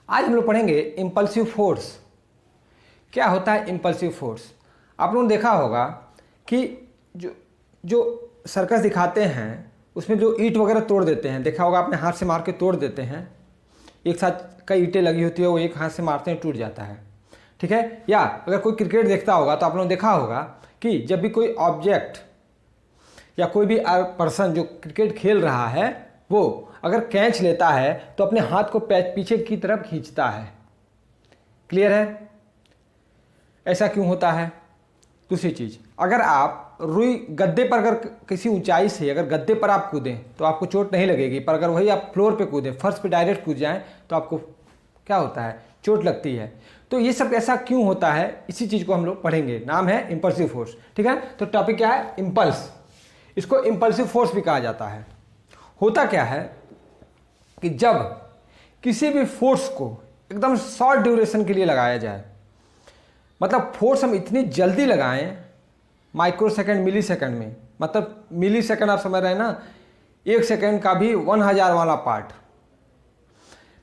आज हम लोग पढ़ेंगे इम्पल्सिव फोर्स। क्या होता है इम्पल्सिव फोर्स? आप लोगों ने देखा होगा कि जो जो सर्कस दिखाते हैं उसमें जो ईंट वगैरह तोड़ देते हैं, देखा होगा आपने, हाथ से मार के तोड़ देते हैं। एक साथ कई ईंटें लगी होती है, वो एक हाथ से मारते हैं, टूट जाता है। ठीक है। या अगर कोई क्रिकेट देखता होगा तो आप लोगों ने देखा होगा कि जब भी कोई ऑब्जेक्ट या कोई भी पर्सन जो क्रिकेट खेल रहा है वो अगर कैच लेता है तो अपने हाथ को पीछे की तरफ खींचता है। क्लियर है? ऐसा क्यों होता है? दूसरी चीज, अगर आप रुई गद्दे पर अगर किसी ऊंचाई से अगर गद्दे पर आप कूदें तो आपको चोट नहीं लगेगी, पर अगर वही आप फ्लोर पे कूदें, फर्श पे डायरेक्ट कूद जाएं तो आपको क्या होता है? चोट लगती है। तो ये सब ऐसा क्यों होता है, इसी चीज को हम लोग पढ़ेंगे। नाम है इंपल्सिव फोर्स। ठीक है। तो टॉपिक क्या है? इंपल्स। इसको इंपल्सिव फोर्स भी कहा जाता है। होता क्या है कि जब किसी भी फोर्स को एकदम शॉर्ट ड्यूरेशन के लिए लगाया जाए, मतलब फोर्स हम इतनी जल्दी लगाएं, माइक्रो सेकेंड मिली सेकेंड में, मतलब मिली सेकेंड आप समझ रहे हैं ना, एक सेकेंड का भी 1000 वाला पार्ट,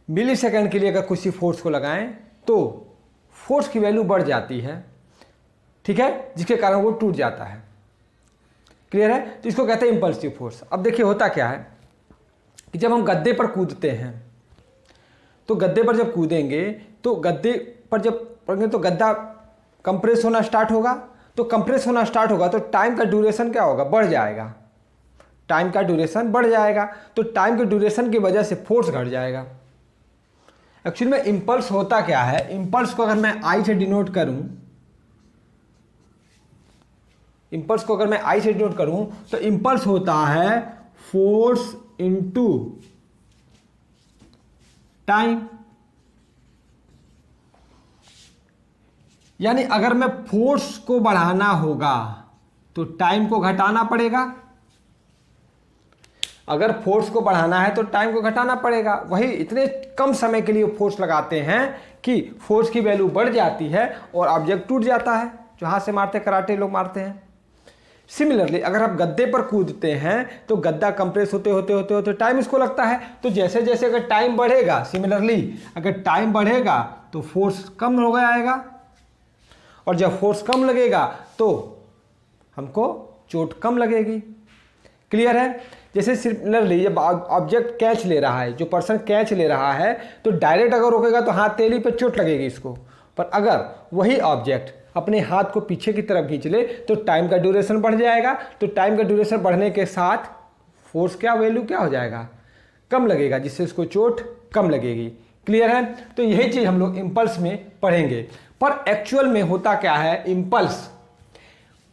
मिली सेकेंड के लिए अगर किसी फोर्स को लगाएं तो फोर्स की वैल्यू बढ़ जाती है। ठीक है। जिसके कारण वो टूट जाता है। क्लियर है? तो इसको कहते हैं इंपल्सिव फोर्स। अब देखिए होता क्या है कि जब हम गद्दे पर कूदते हैं तो गद्दे पर जब कूदेंगे तो गद्दे पर जब पड़ेंगे तो गद्दा कंप्रेस होना स्टार्ट होगा। तो कंप्रेस होना स्टार्ट होगा तो टाइम का ड्यूरेशन क्या होगा? बढ़ जाएगा। टाइम का ड्यूरेशन बढ़ जाएगा तो टाइम के ड्यूरेशन की वजह से फोर्स घट जाएगा। एक्चुअली में इंपल्स होता क्या है, इंपल्स को अगर मैं आई से डिनोट करूं, इंपल्स को अगर मैं आई से डिनोट करूं तो इंपल्स होता है फोर्स इनटू टाइम। यानी अगर मैं फोर्स को बढ़ाना होगा तो टाइम को घटाना पड़ेगा। अगर फोर्स को बढ़ाना है तो टाइम को घटाना पड़ेगा। वही इतने कम समय के लिए फोर्स लगाते हैं कि फोर्स की वैल्यू बढ़ जाती है और ऑब्जेक्ट टूट जाता है, जो हाथ से मारते कराटे लोग मारते हैं। सिमिलरली अगर आप गद्दे पर कूदते हैं तो गद्दा कंप्रेस होते होते होते होते टाइम इसको लगता है। तो जैसे जैसे अगर टाइम बढ़ेगा, सिमिलरली अगर टाइम बढ़ेगा तो फोर्स कम हो जाएगा, और जब फोर्स कम लगेगा तो हमको चोट कम लगेगी। क्लियर है? जैसे सिमिलरली जब ऑब्जेक्ट कैच ले रहा है, जो पर्सन कैच ले रहा है, तो डायरेक्ट अगर रोकेगा तो हाथ तेली पे चोट लगेगी इसको। पर अगर वही ऑब्जेक्ट अपने हाथ को पीछे की तरफ खींच ले तो टाइम का ड्यूरेशन बढ़ जाएगा। तो टाइम का ड्यूरेशन बढ़ने के साथ फोर्स क्या वैल्यू क्या हो जाएगा? कम लगेगा, जिससे उसको चोट कम लगेगी। क्लियर है? तो यही चीज हम लोग इंपल्स में पढ़ेंगे। पर एक्चुअल में होता क्या है, इंपल्स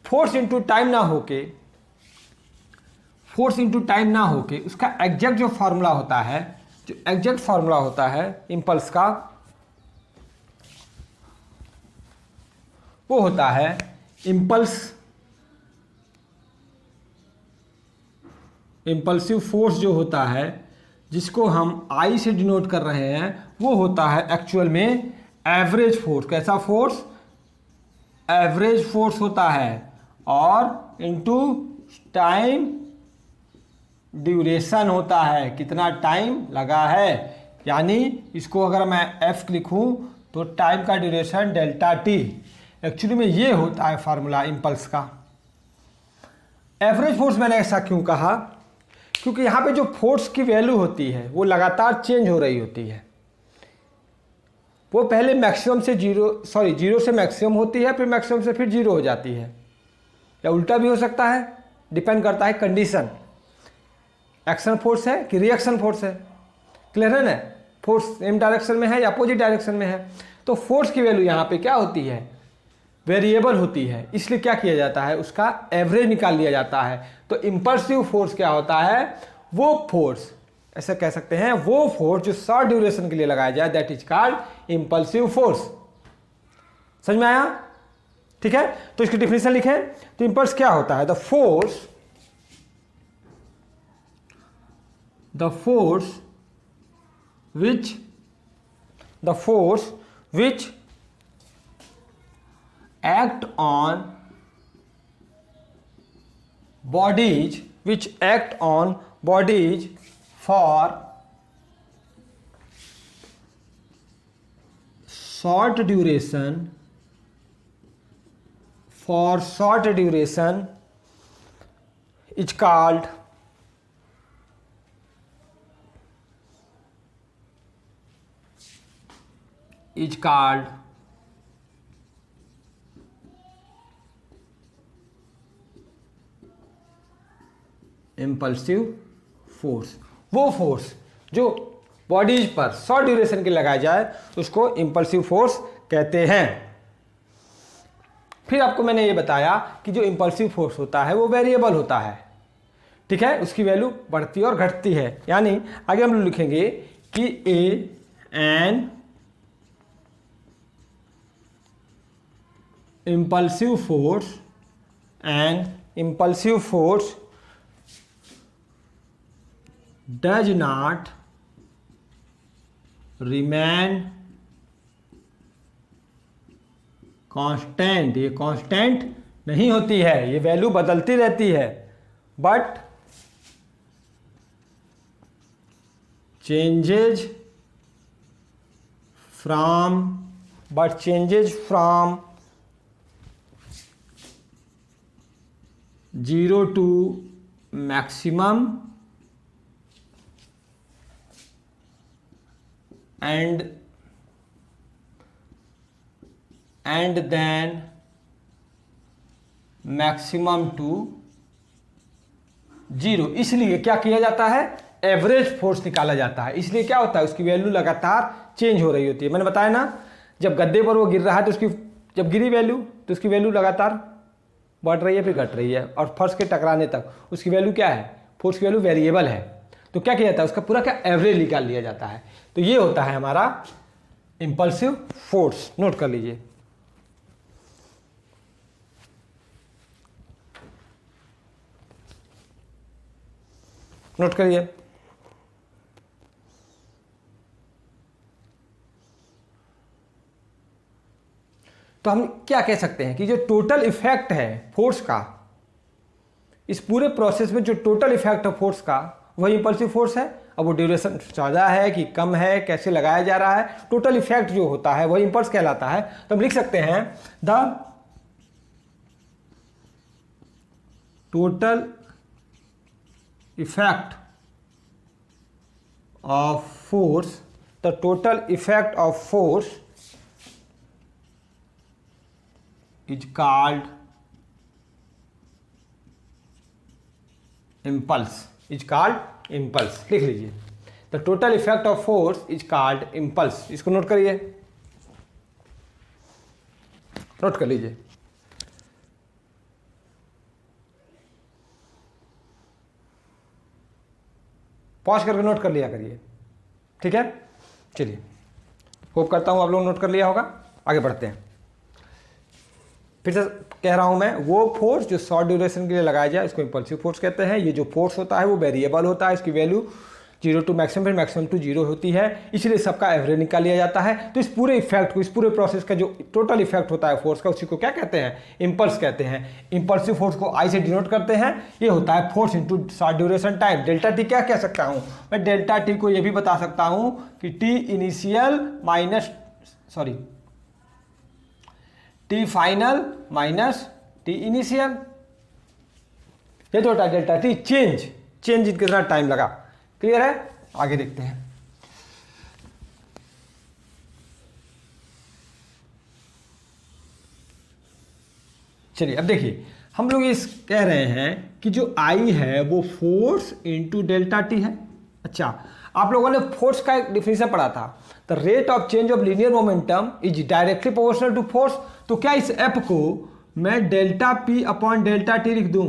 फोर्स इंटू टाइम ना होके, फोर्स इंटू टाइम ना होके उसका एग्जैक्ट जो फॉर्मूला होता है, जो एग्जैक्ट फॉर्मूला होता है इंपल्स का, वो होता है इंपल्सिव फोर्स जो होता है, जिसको हम आई से डिनोट कर रहे हैं, वो होता है एक्चुअल में एवरेज फोर्स। कैसा फोर्स? एवरेज फोर्स होता है, और इनटू टाइम ड्यूरेशन होता है, कितना टाइम लगा है। यानी इसको अगर मैं एफ लिखूं तो टाइम का ड्यूरेशन डेल्टा टी। एक्चुअली में ये होता है फार्मूला इंपल्स का। एवरेज फोर्स मैंने ऐसा क्यों कहा? क्योंकि यहां पे जो फोर्स की वैल्यू होती है वो लगातार चेंज हो रही होती है। वो पहले मैक्सिमम से जीरो से मैक्सिमम होती है, फिर मैक्सिमम से फिर जीरो हो जाती है, या उल्टा भी हो सकता है, डिपेंड करता है कंडीशन। एक्शन फोर्स है कि रिएक्शन फोर्स है। क्लियर है ना? फोर्स सेम डायरेक्शन में है या अपोजिट डायरेक्शन में है। तो फोर्स की वैल्यू यहाँ पे क्या होती है? वेरिएबल होती है। इसलिए क्या किया जाता है, उसका एवरेज निकाल लिया जाता है। तो इंपल्सिव फोर्स क्या होता है? वो फोर्स, ऐसा कह सकते हैं, वो फोर्स जो शॉर्ट ड्यूरेशन के लिए लगाया जाए, that is called impulsive force. समझ में आया? ठीक है। तो इसकी डिफिनेशन लिखें तो इंपल्स क्या होता है? the force which act on bodies for short duration, for short duration is called impulsive force. वो फोर्स जो बॉडीज पर शॉर्ट ड्यूरेशन के लगाया जाए उसको इम्पल्सिव फोर्स कहते हैं। फिर आपको मैंने ये बताया कि जो इम्पल्सिव फोर्स होता है वो वेरिएबल होता है, ठीक है, उसकी वैल्यू बढ़ती और घटती है। यानी आगे हम लोग लिखेंगे कि an impulsive force does not remain constant, ये कांस्टेंट नहीं होती है, ये वैल्यू बदलती रहती है, but changes from 0 to maximum and then maximum to 0। इसलिए क्या किया जाता है, एवरेज फोर्स निकाला जाता है। इसलिए क्या होता है, उसकी वैल्यू लगातार चेंज हो रही होती है। मैंने बताया ना, जब गद्दे पर वो गिर रहा है तो उसकी जब गिरी वैल्यू तो उसकी वैल्यू लगातार बढ़ रही है फिर घट रही है, और फर्श के टकराने तक उसकी वैल्यू क्या है, फोर्स की वैल्यू वेरिएबल है। तो क्या किया जाता है, उसका पूरा क्या एवरेज निकाल लिया जाता है। तो ये होता है हमारा इम्पल्सिव फोर्स। नोट कर लीजिए। नोट करिए। तो हम क्या कह सकते हैं कि जो टोटल इफेक्ट है फोर्स का, इस पूरे प्रोसेस में जो टोटल इफेक्ट है फोर्स का वही इंपल्सिव फोर्स है। अब वो ड्यूरेशन ज़्यादा है कि कम है, कैसे लगाया जा रहा है, टोटल इफेक्ट जो होता है वही इंपल्स कहलाता है। तो हम लिख सकते हैं the total effect of force, the total effect of force is called impulse, is called impulse। लिख लीजिए, the total effect of force is called impulse। इसको नोट करिए, नोट कर लीजिए। पॉज करके नोट कर लिया करिए, ठीक है। चलिए, होप करता हूं आप लोग नोट कर लिया होगा। आगे बढ़ते हैं। फिर से कह रहा हूं मैं, वो फोर्स जो शॉर्ट ड्यूरेशन के लिए लगाया जाए उसको इम्पल्सिव फोर्स कहते हैं। ये जो फोर्स होता है वो वेरिएबल होता है, इसकी वैल्यू 0 टू मैक्सिमम फिर मैक्सिमम टू 0 होती है, इसलिए सबका एवरेज निकाल लिया जाता है। तो इस पूरे इफेक्ट को, इस पूरे प्रोसेस का जो टोटल इफेक्ट होता है फोर्स का, उसी को क्या कहते हैं, इम्पल्स कहते हैं। इम्पल्सिव फोर्स को आई से डिनोट करते हैं। ये होता है force into short duration time. Delta T क्या कह सकता हूँ मैं, डेल्टा टी को ये भी बता सकता हूँ कि T initial minus T final minus T initial. ये जो होता है डेल्टा टी चेंज कितना टाइम लगा। क्लियर है, आगे देखते हैं। चलिए अब देखिए, हम लोग इस कह रहे हैं कि जो आई है वो फोर्स इंटू डेल्टा टी है। अच्छा, आप लोगों ने फोर्स का एक डिफिनेशन पढ़ा था, the rate of change of linear momentum is directly proportional to force. तो क्या इस एफ को मैं delta P upon delta T लिख दूं,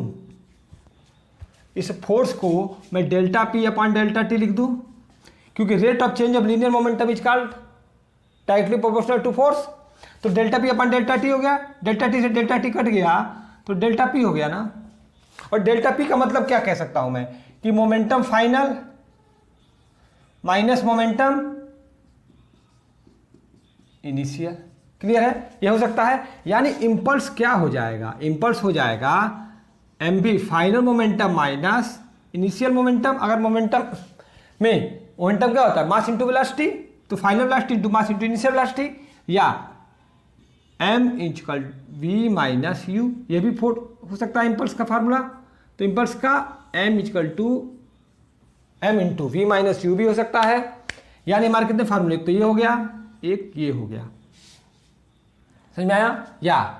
इस फोर्स को मैं delta P upon delta T लिख दूं, क्योंकि rate of change of linear momentum is called directly proportional to force. तो delta P upon delta T हो गया, डेल्टा टी से डेल्टा टी कट गया तो डेल्टा पी हो गया ना। और डेल्टा पी का मतलब क्या कह सकता हूं मैं कि momentum final minus momentum initial. Clear है, यह हो सकता है। यानी इंपल्स क्या हो जाएगा, इंपल्स हो जाएगा M B final momentum minus initial momentum. अगर मोमेंटम में मोमेंटम क्या होता है, मास इंटू वेलोसिटी, तो final velocity into mass into initial velocity. या m equal v minus U, ये भी हो सकता है इम्पल्स का फार्मूला। तो इम्पल्स का m equal to m into V minus U भी हो सकता है। यानी हमारे कितने फार्मूले, तो ये हो गया, एक ये हो गया, समझ में आया। या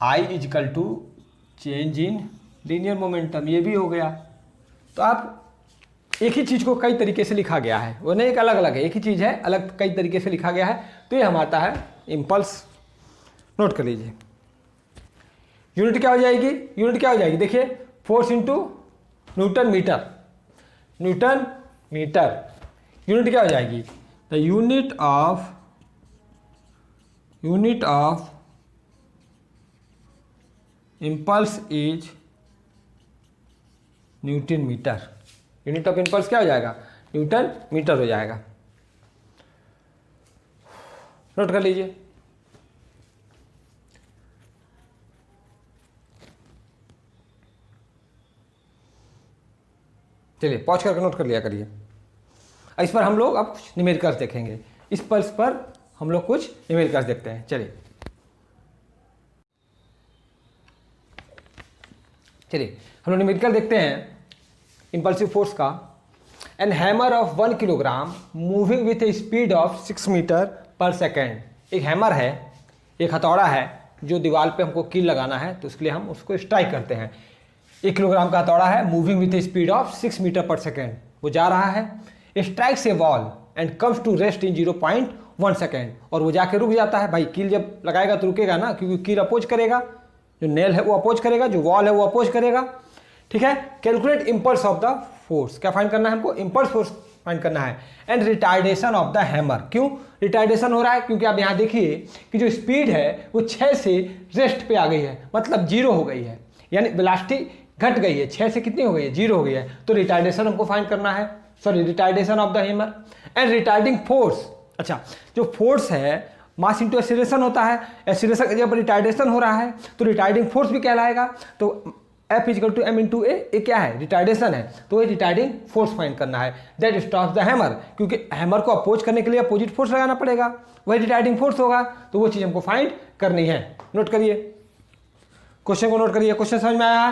I equal to change in linear momentum, ये भी हो गया। तो आप एक ही चीज़ को कई तरीके से लिखा गया है, वो नहीं एक अलग अलग है, एक ही चीज़ है, अलग कई तरीके से लिखा गया है। तो ये हमारा है इम्पल्स। नोट कर लीजिए। यूनिट क्या हो जाएगी, यूनिट क्या हो जाएगी, देखिए force into newton metre, newton metre. Unit क्या हो जाएगी, the unit of impulse is newton metre. Unit of impulse क्या हो जाएगा, न्यूटन मीटर हो जाएगा। नोट कर लीजिए। चलिए पॉज करके नोट कर लिया करिए। इस पर हम लोग अब कुछ न्यूमेरिकल्स देखेंगे, इस पल्स पर हम लोग कुछ न्यूमेरिकल्स देखते हैं। चलिए हम लोग न्यूमेरिकल देखते हैं इम्पल्सिव फोर्स का। An hammer of 1 kilogram moving with a speed of 6 metre per second. एक हैमर है, एक हथौड़ा है जो दीवार पे हमको कील लगाना है, तो उसके लिए हम उसको स्ट्राइक करते हैं। 1 किलोग्राम का हथौड़ा है, moving with a speed of 6 metre per second, वो जा रहा है, strikes a wall and comes to rest in 0.1 second, और वो जाके रुक जाता है। भाई कील जब लगाएगा तो रुकेगा ना, क्योंकि कील अपोज करेगा, जो नेल है वो अपोज करेगा, जो वॉल है वो अपोज करेगा। ठीक है। Calculate impulse of the force, क्या फाइंड करना है हमको, इम्पल्स फोर्स फाइंड करना है। And retardation of the hammer. क्यों रिटार्डेशन हो रहा है, क्योंकि आप यहाँ देखिए कि जो स्पीड है वो 6 से रेस्ट पे आ गई है, मतलब 0 हो गई है, यानी वेलोसिटी घट गई है, 6 से कितनी हो गई है, 0 हो गई है। तो रिटार्डेशन हमको फाइंड करना है, sorry retardation of the hammer. And retarding force, अच्छा जो फोर्स है मास इंटू एक्सीलरेशन होता है, एक्सीलरेशन की जगह पर रिटार्डेशन हो रहा है तो रिटार्डिंग फोर्स भी कहलाएगा। तो F equal to M into A क्या है, रिटार्डेशन है, तो ये रिटार्डिंग फोर्स फाइंड करना है। दैट स्टॉप्स द हैमर, क्योंकि हैमर को अपोज करने के लिए अपोजिट फोर्स लगाना पड़ेगा, वही रिटार्डिंग फोर्स होगा, तो वो चीज़ हमको फाइंड करनी है। नोट करिए, क्वेश्चन को नोट करिए। क्वेश्चन समझ में आया,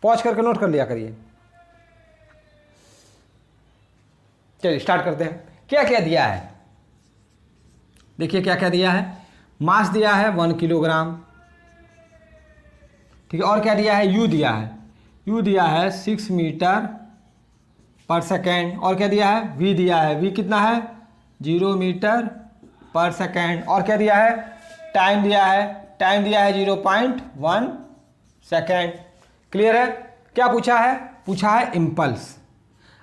पॉज करके नोट कर लिया करिए। चलिए स्टार्ट करते हैं। क्या क्या दिया है, देखिए क्या क्या दिया है। मास दिया है 1 किलोग्राम, ठीक है, और क्या दिया है, यू दिया है, यू दिया है 6 मीटर पर सेकेंड, और क्या दिया है, वी दिया है, वी कितना है 0 मीटर पर सेकेंड, और क्या दिया है, टाइम दिया है, टाइम दिया है 0.1 सेकेंड। क्लियर है। क्या पूछा है, पूछा है इम्पल्स।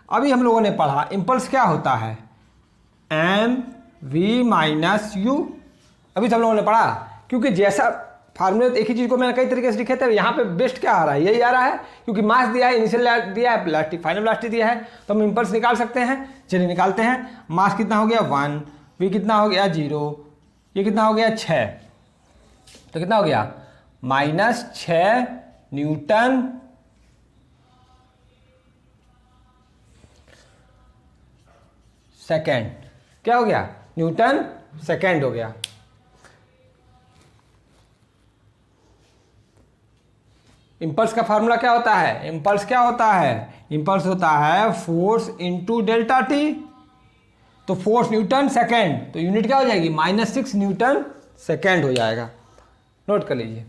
अभी हम लोगों ने पढ़ा इम्पल्स क्या होता है, एम वी माइनस यू, अभी तो हम लोगों ने पढ़ा। क्योंकि जैसा फार्मूले एक ही चीज़ को मैंने कई तरीके से लिखे थे, यहाँ पे बेस्ट क्या आ रहा है, यही आ रहा है, क्योंकि मास दिया है, इनिशियल दिया है, वेलोसिटी फाइनल वेलोसिटी दिया है, तो हम इम्पल्स निकाल सकते हैं। चलिए निकालते हैं। मास कितना हो गया 1, वी कितना हो गया 0, ये कितना हो गया 6, तो कितना हो गया -6 न्यूटन सेकेंड। क्या हो गया, न्यूटन सेकेंड हो गया। इम्पल्स का फार्मूला क्या होता है, इम्पल्स क्या होता है, इम्पल्स होता है फोर्स इंटू डेल्टा टी। तो फोर्स न्यूटन सेकेंड, तो यूनिट क्या हो जाएगी -6 न्यूटन सेकेंड हो जाएगा। नोट कर लीजिए।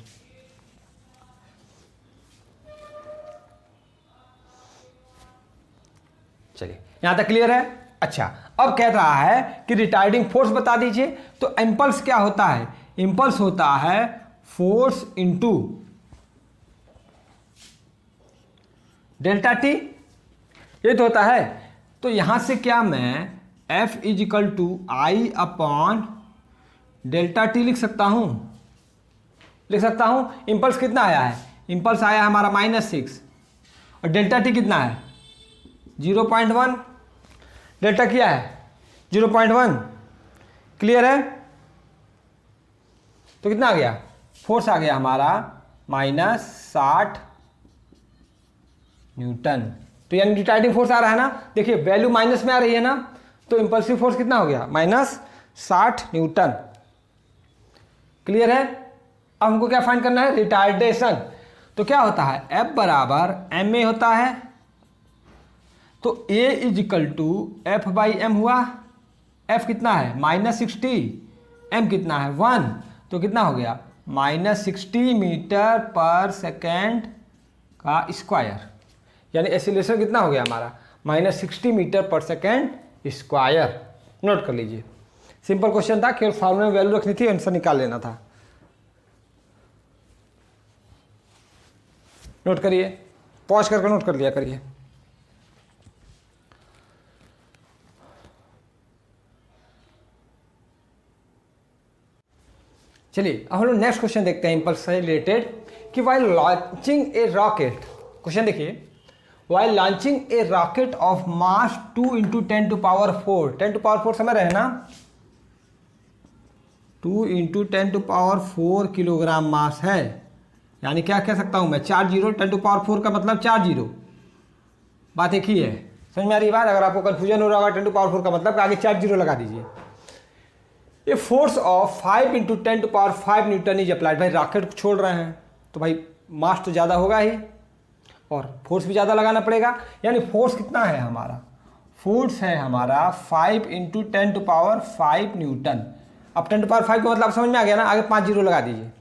चलिए यहां तक क्लियर है। अच्छा अब कह रहा है कि रिटार्डिंग फोर्स बता दीजिए। तो इम्पल्स क्या होता है, इम्पल्स होता है फोर्स इंटू डेल्टा टी, ये तो होता है। तो यहां से क्या मैं F is equal to I upon delta T लिख सकता हूं, लिख सकता हूं। इम्पल्स कितना आया है, इम्पल्स आया है हमारा -6, और डेल्टा टी कितना है 0.1, डेल्टा क्या है 0.1। क्लियर है। तो कितना आ गया, फोर्स आ गया हमारा -60 न्यूटन। तो यानी रिटार्डिंग फोर्स आ रहा है ना, देखिए वैल्यू माइनस में आ रही है ना, तो इम्पल्सिव फोर्स कितना हो गया, -60 न्यूटन। क्लियर है। अब हमको क्या फाइंड करना है, रिटार्डेशन। तो क्या होता है, F बराबर ma होता है, तो A इजिकल टू F/m हुआ। F कितना है -60, m कितना है 1, तो कितना हो गया -60 मीटर पर सेकेंड का स्क्वायर, यानी एक्सीलरेशन कितना हो गया हमारा -60 metre per second square. Note कर लीजिए, सिंपल क्वेश्चन था, केवल फॉर्मूले में वैल्यू रखनी थी, आंसर निकाल लेना था। नोट करिए, पॉज करके नोट कर लिया करिए। चलिए अब हम लोग नेक्स्ट क्वेश्चन देखते हैं इम्पल्स से रिलेटेड, कि while launching a rocket, question देखिए, while launching a rocket of mass 2 × 10⁴, 10⁴ समझ रहे हैं ना, 2 × 10⁴ किलोग्राम मास है, यानी क्या कह सकता हूं मैं 4 जीरो, 10⁴ का मतलब 4 जीरो, बात एक ही है, समझ में आ रही बात। अगर आपको कंफ्यूजन हो रहा होगा 10⁴ का मतलब आगे 4 जीरो लगा दीजिए। A force of 5 × 10⁵ Newton is applied, भाई रॉकेट को छोड़ रहे हैं तो भाई मास तो ज़्यादा होगा ही और फोर्स भी ज़्यादा लगाना पड़ेगा, यानी फोर्स कितना है हमारा, फोर्स है हमारा 5 × 10⁵ न्यूटन। अब 10⁵ का मतलब समझ में आ गया ना, आगे 5 जीरो लगा दीजिए,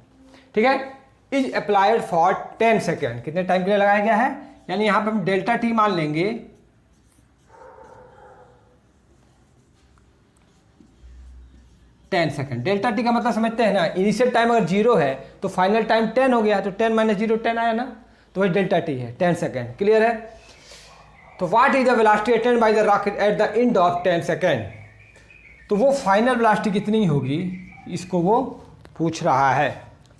ठीक है। इज अप्लाइड फॉर 10 सेकेंड, कितने टाइम के लिए लगाया गया है, यानी यहाँ पे हम डेल्टा टी मान लेंगे, 10 सेकेंड। डेल्टा टी का मतलब समझते हैं ना, इनिशियल टाइम अगर 0 है तो फाइनल टाइम 10 हो गया, तो 10 - 0 10 आया ना, तो वही डेल्टा टी है 10 सेकेंड। क्लियर है। तो what is the velocity attend by the rocket at the end of 10 second, तो वो फाइनल वेलोसिटी कितनी होगी, इसको वो पूछ रहा है।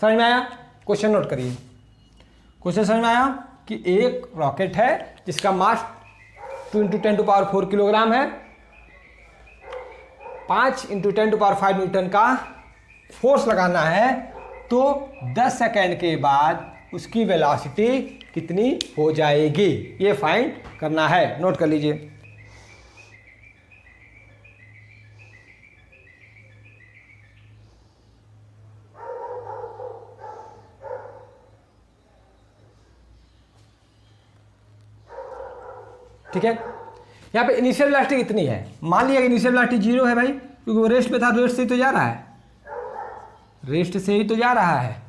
समझ में आया, क्वेश्चन नोट करिए। क्वेश्चन समझ में आया कि एक रॉकेट है जिसका मास 2 × 10⁴ किलोग्राम है, 5 × 10⁵ न्यूटन का फोर्स लगाना है, तो 10 सेकेंड के बाद उसकी वेलोसिटी कितनी हो जाएगी, ये फाइंड करना है। नोट कर लीजिए। ठीक है, यहाँ पे इनिशियल वेलोसिटी कितनी है, मान लिया इनिशियल वेलोसिटी 0 है भाई, क्योंकि वो रेस्ट में था, रेस्ट से ही तो जा रहा है, रेस्ट से ही तो जा रहा है।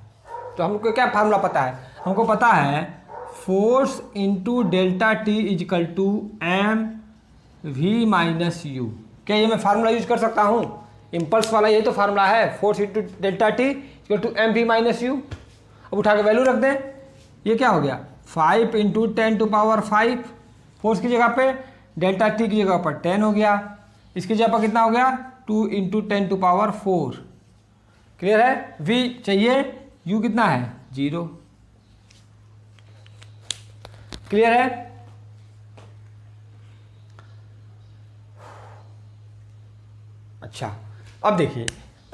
तो हमको क्या फार्मूला पता है, हमको पता है force into delta T equal to mv-u। क्या ये मैं फार्मूला यूज कर सकता हूँ, इम्पल्स वाला यही तो फार्मूला है, force into delta T equal to mv-u। अब उठा के वैल्यू रख दें, ये क्या हो गया 5 × 10⁵, फोर्स की जगह पे डेल्टा टी की जगह पर 10 हो गया, इसकी जगह पर कितना हो गया 2 × 10⁴। क्लियर है। v चाहिए, u कितना है 0। क्लियर है। अच्छा अब देखिए,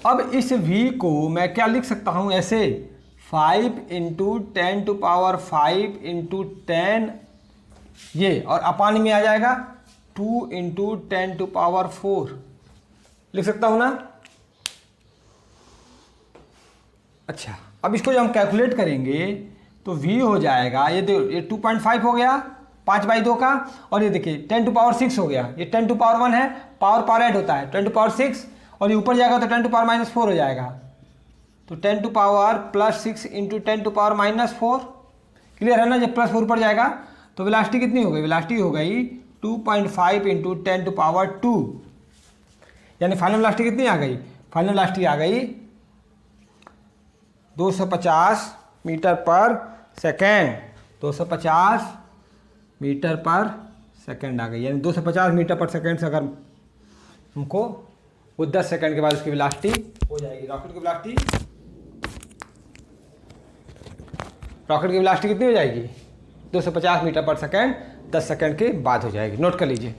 अब इस v को मैं क्या लिख सकता हूं ऐसे, 5 × 10⁵ × 10 ये, और अपान में आ जाएगा 2 × 10⁴ लिख सकता हूं ना। अच्छा अब इसको जब हम कैलकुलेट करेंगे तो v हो जाएगा, ये देखो ये 2.5 हो गया 5/2 का, और ये देखिए 10⁻6 हो गया, ये 10⁻1 है, पावर ऐड होता है 10⁻6, और ये ऊपर जाएगा तो 10⁻⁻4 हो जाएगा, तो 10⁻+6 × 10⁻⁻4। क्लियर है ना। जब +4 ऊपर जाएगा तो वेलोसिटी कितनी हो गई, वेलोसिटी हो गई 2.5 × 10⁻2, यानी फाइनल वेलोसिटी कितनी आ गई, फाइनल वेलोसिटी आ गई 250 metre per second, 250 metre per second आ गई, यानी 250 मीटर पर सेकेंड से अगर हमको वो 10 सेकेंड के बाद उसकी वेलोसिटी हो जाएगी। रॉकेट की वेलोसिटी कितनी हो जाएगी 250 मीटर पर सेकेंड, 10 सेकेंड के बाद हो जाएगी। नोट कर लीजिए।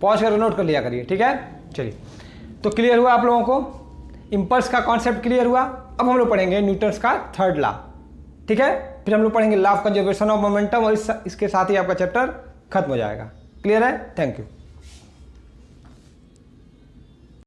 पॉज करके नोट कर लिया करिए, ठीक है। चलिए तो क्लियर हुआ आप लोगों को, इम्पल्स का कॉन्सेप्ट क्लियर हुआ। अब हम लोग पढ़ेंगे न्यूटन्स का थर्ड लॉ, ठीक है। फिर हम लोग पढ़ेंगे law of conservation of momentum, और इसके साथ ही आपका चैप्टर खत्म हो जाएगा। क्लियर है? Thank you.